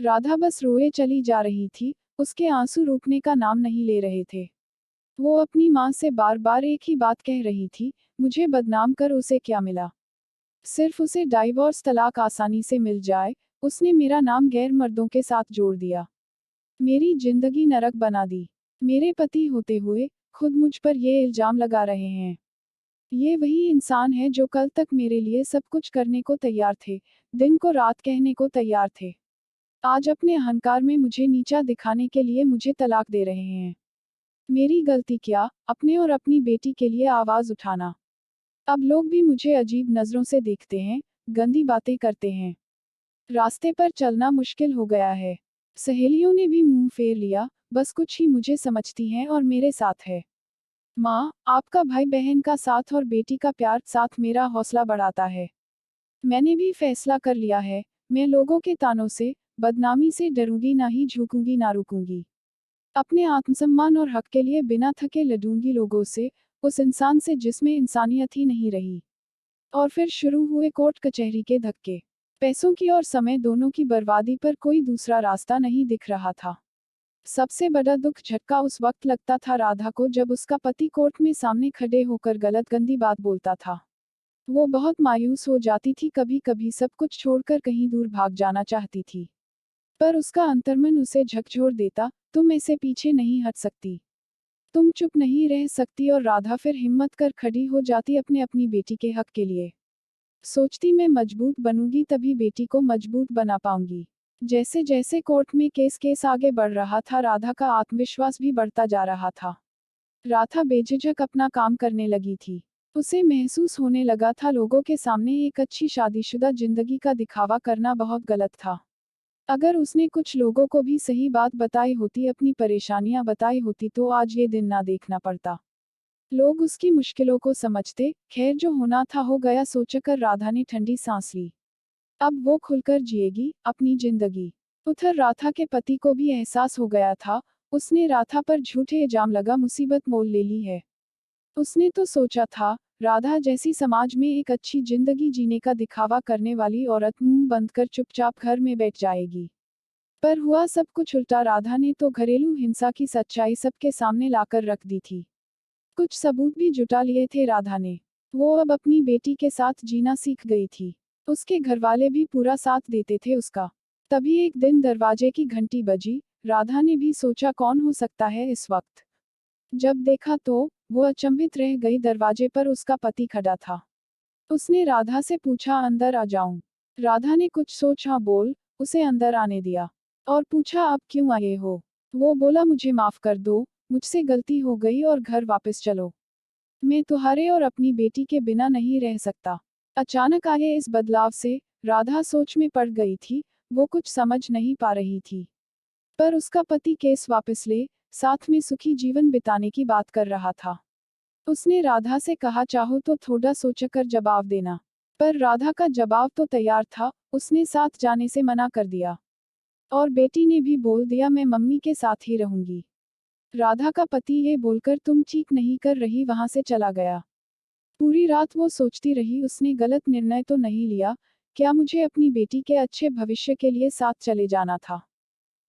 राधा बस रोए चली जा रही थी, उसके आंसू रुकने का नाम नहीं ले रहे थे। वो अपनी माँ से बार बार एक ही बात कह रही थी, मुझे बदनाम कर उसे क्या मिला? सिर्फ उसे डाइवोर्स तलाक आसानी से मिल जाए, उसने मेरा नाम गैर मर्दों के साथ जोड़ दिया। मेरी जिंदगी नरक बना दी। मेरे पति होते हुए, खुद मुझ पर ये इल्जाम लगा रहे हैं। ये वही इंसान है जो कल तक मेरे लिए सब कुछ करने को तैयार थे, दिन को रात कहने को तैयार थे। आज अपने अहंकार में मुझे नीचा दिखाने के लिए मुझे तलाक दे रहे हैं। मेरी गलती क्या, अपने और अपनी बेटी के लिए आवाज उठाना। अब लोग भी मुझे अजीब नजरों से देखते हैं, गंदी बातें करते हैं। रास्ते पर चलना मुश्किल हो गया है। सहेलियों ने भी मुंह फेर लिया, बस कुछ ही मुझे समझती हैं और मेरे साथ है। माँ, आपका भाई बहन का साथ और बेटी का प्यार साथ मेरा हौसला बढ़ाता है। मैंने भी फैसला कर लिया है, मैं लोगों के तानों से, बदनामी से डरूंगी ना ही झुकूंगी ना रुकूंगी। अपने आत्मसम्मान और हक के लिए बिना थके लड़ूंगी लोगों से, उस इंसान से जिसमें इंसानियत ही नहीं रही। और फिर शुरू हुए कोर्ट कचहरी के धक्के। पैसों की और समय दोनों की बर्बादी पर कोई दूसरा रास्ता नहीं दिख रहा था। सबसे बड़ा दुख झटका उस वक्त लगता था राधा को जब उसका पति कोर्ट में सामने खड़े होकर गलत गंदी बात बोलता था। वो बहुत मायूस हो जाती थी, कभी कभी सब कुछ छोड़कर कहीं दूर भाग जाना चाहती थी। पर उसका अंतर्मन उसे झकझोर देता, तुम ऐसे पीछे नहीं हट सकती, तुम चुप नहीं रह सकती। और राधा फिर हिम्मत कर खड़ी हो जाती अपने अपनी बेटी के हक के लिए। सोचती मैं मजबूत बनूंगी तभी बेटी को मजबूत बना पाऊंगी। जैसे जैसे कोर्ट में केस आगे बढ़ रहा था, राधा का आत्मविश्वास भी बढ़ता जा रहा था। राधा बेझिझक अपना काम करने लगी थी। उसे महसूस होने लगा था लोगों के सामने एक अच्छी शादीशुदा जिंदगी का दिखावा करना बहुत गलत था। अगर उसने कुछ लोगों को भी सही बात बताई होती, अपनी परेशानियां बताई होती, तो आज ये दिन ना देखना पड़ता। लोग उसकी मुश्किलों को समझते। खैर, जो होना था हो गया सोचकर राधा ने ठंडी सांस ली। अब वो खुलकर जिएगी अपनी जिंदगी। उधर राधा के पति को भी एहसास हो गया था, उसने राधा पर झूठे इल्जाम लगा मुसीबत मोल ले ली है। उसने तो सोचा था, राधा जैसी समाज में एक अच्छी जिंदगी जीने का दिखावा करने वाली औरत मुंह बंद कर चुपचाप घर में बैठ जाएगी। पर हुआ सब कुछ उल्टा। राधा ने तो घरेलू हिंसा की सच्चाई सबके सामने लाकर रख दी थी। कुछ सबूत भी जुटा लिए थे राधा ने। वो अब अपनी बेटी के साथ जीना सीख गई थी। उसके घरवाले भी पूरा साथ देते थे उसका। तभी एक दिन दरवाजे की घंटी बजी। राधा ने भी सोचा कौन हो सकता है इस वक्त। जब देखा तो वो अचंभित रह गई, दरवाजे पर उसका पति खड़ा था। उसने राधा से पूछा, अंदर आ जाऊं? राधा ने कुछ सोचा, बोल। उसे अंदर आने दिया और पूछा, अब क्यों आए हो? वो बोला, मुझे माफ कर दो, मुझसे गलती हो गई और घर वापस चलो। मैं तुम्हारे और अपनी बेटी के बिना नहीं रह सकता। अचानक आए इस बदलाव से राधा सोच में पड़ गई थी। वो कुछ समझ नहीं पा रही थी। पर उसका पति केस वापस ले, साथ में सुखी जीवन बिताने की बात कर रहा था। उसने राधा से कहा, चाहो तो थोड़ा सोचकर जवाब देना। पर राधा का जवाब तो तैयार था, उसने साथ जाने से मना कर दिया। और बेटी ने भी बोल दिया, मैं मम्मी के साथ ही रहूंगी। राधा का पति ये बोलकर तुम ठीक नहीं कर रही वहां से चला गया। पूरी रात वो सोचती रही, उसने गलत निर्णय तो नहीं लिया? क्या मुझे अपनी बेटी के अच्छे भविष्य के लिए साथ चले जाना था?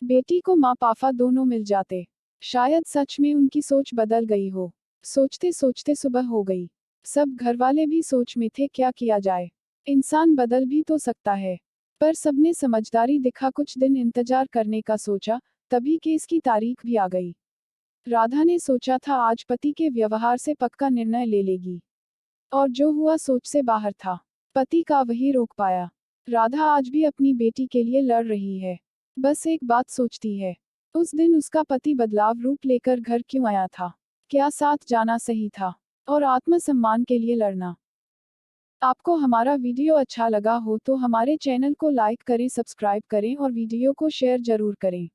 बेटी को माँ पापा दोनों मिल जाते। शायद सच में उनकी सोच बदल गई हो। सोचते सोचते सुबह हो गई। सब घरवाले भी सोच में थे, क्या किया जाए। इंसान बदल भी तो सकता है। पर सबने समझदारी दिखा, कुछ दिन इंतजार करने का सोचा। तभी केस की तारीख भी आ गई। राधा ने सोचा था आज पति के व्यवहार से पक्का निर्णय ले लेगी। और जो हुआ सोच से बाहर था। पति का वही रोक पाया। राधा आज भी अपनी बेटी के लिए लड़ रही है। बस एक बात सोचती है, उस दिन उसका पति बदलाव रूप लेकर घर क्यों आया था? क्या साथ जाना सही था? और आत्मसम्मान के लिए लड़ना। आपको हमारा वीडियो अच्छा लगा हो तो हमारे चैनल को लाइक करें, सब्सक्राइब करें और वीडियो को शेयर जरूर करें।